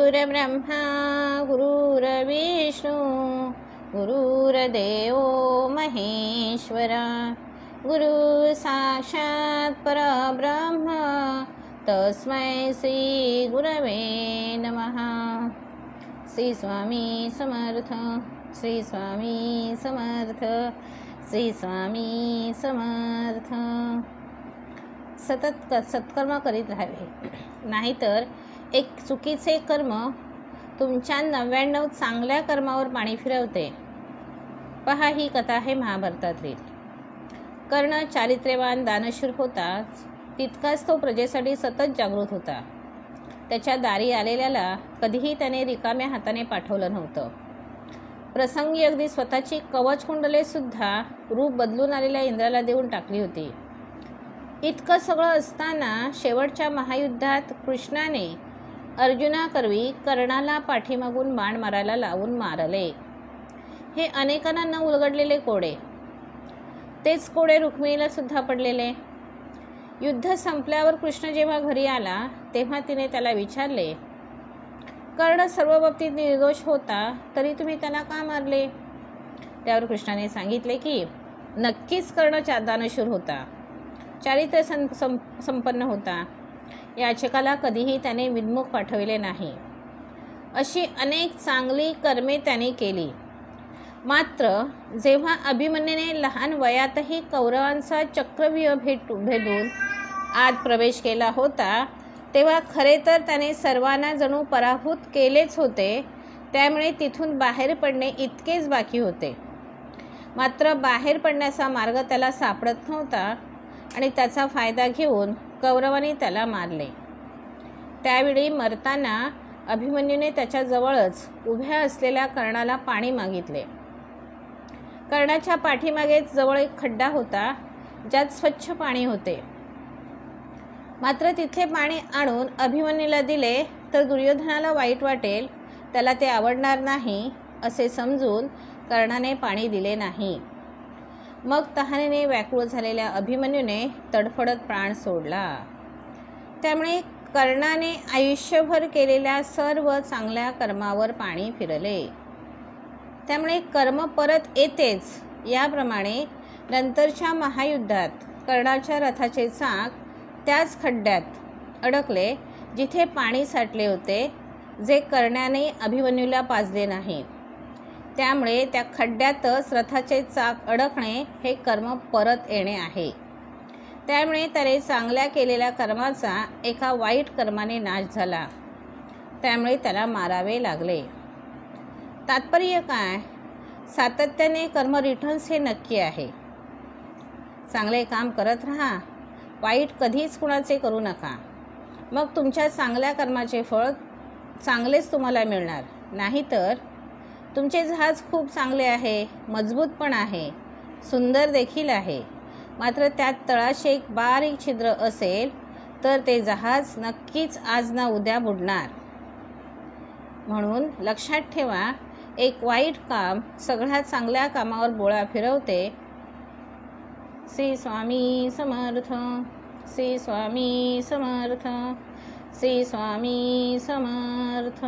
गुरुर्ब्रह्मा गुरुर्विष्णू गुरुर्देव महेश्वरा गुरु साक्षात परब्रह्म तस्मै श्री गुरवे नमः। श्री स्वामी समर्थ, श्री स्वामी समर्थ, श्री स्वामी समर्थ। सतत सत्कर्म करीत राहावे, नाहीतर एक चुकीचे कर्म तुमच्या 99 चांगल्या कर्मावर पाणी फिरवते। पहा, ही कथा आहे महाभारतातील। कर्ण चारित्र्यवान दानशूर होता, तितकाच तो प्रजेसाठी सतत जागृत होता। त्याच्या दारी आलेल्याला कधीही त्याने रिकाम्या हाताने पाठवलं नव्हतं। प्रसंगी अगदी स्वतःची कवचकुंडले सुद्धा रूप बदलून आलेल्या इंद्राला देऊन टाकली होती। इतकं सगळं असताना शेवटच्या महायुद्धात कृष्णाने अर्जुनाकरवी कर्णाला पाठीमागून बाण मारायला लावून मारले। हे अनेकांना न उलगडलेले कोडे, तेच कोडे रुक्मिणीला सुद्धा पडलेले। युद्ध संपल्यावर कृष्ण जेव्हा घरी आला तेव्हा तिने त्याला विचारले, कर्ण सर्व बाबतीत निर्दोष होता, तरी तुम्ही त्याला का मारले? त्यावर कृष्णाने सांगितले की नक्कीच कर्ण दानशूर होता, चारित्र्य संपन्न होता, याचकाला कधीही त्याने विद्मुख पाठविले नाही। अशी अनेक चांगली कर्मे त्याने केली। मात्र जेव्हा अभिमन्यूने लहान वयातही कौरवांचा चक्रव्यूह भेदून आत प्रवेश केला होता, तेव्हा खरे तर त्याने सर्वांना जणू पराभूत केलेच होते। त्यामुळे तिथून बाहेर पडणे इतकेच बाकी होते। मात्र बाहेर पडण्याचा मार्ग त्याला सापडत नव्हता आणि त्याचा फायदा घेऊन कौरवांनी त्याला मारले। त्यावेळी मरताना अभिमन्यूने त्याच्या जवळच उभ्या असलेल्या कर्णाला पाणी मागितले। कर्णाच्या पाठीमागेच जवळ एक खड्डा होता, ज्यात स्वच्छ पाणी होते। मात्र तिथले पाणी आणून अभिमन्यूला दिले तर दुर्योधनाला वाईट वाटेल, त्याला ते आवडणार नाही असे समजून कर्णाने पाणी दिले नाही। मग तहानेने व्याकुळ झालेल्या अभिमन्यूने तडफडत प्राण सोडला। त्यामुळे कर्णाने आयुष्यभर केलेल्या सर्व चांगल्या कर्मावर पाणी फिरले। त्यामुळे कर्म परत येतेच। याप्रमाणे नंतरच्या महायुद्धात कर्णाच्या रथाचे चाक त्याच खड्ड्यात अडकले जिथे पाणी साठले होते, जे कर्णाने अभिमन्यूला पाजले नाही। त्यामुळे त्या खड्ड्यातच रथाचे चाक अडकणे हे कर्म परत येणे आहे। त्यामुळे त्याने चांगल्या केलेल्या कर्माचा एका वाईट कर्माने नाश झाला। त्यामुळे त्याला मारावे लागले। तात्पर्य काय? सातत्याने कर्म रिटर्न्स हे नक्की आहे। चांगले काम करत राहा, वाईट कधीच कुणाचे करू नका। मग तुमच्या चांगल्या कर्माचे फळ चांगलेच तुम्हाला मिळणार। नाहीतर तुमचे जहाज खूप चांगले आहे, मजबूत पण आहे, सुंदर देखील आहे, मात्र त्यात तळाशी एक बारीक छिद्र असेल तर ते जहाज नक्कीच आज ना उद्या बुडणार। म्हणून लक्षात ठेवा, एक वाईट काम सगळ्या चांगल्या कामावर बोळा फिरवते। श्री स्वामी समर्थ, श्री स्वामी समर्थ, श्री स्वामी समर्थ।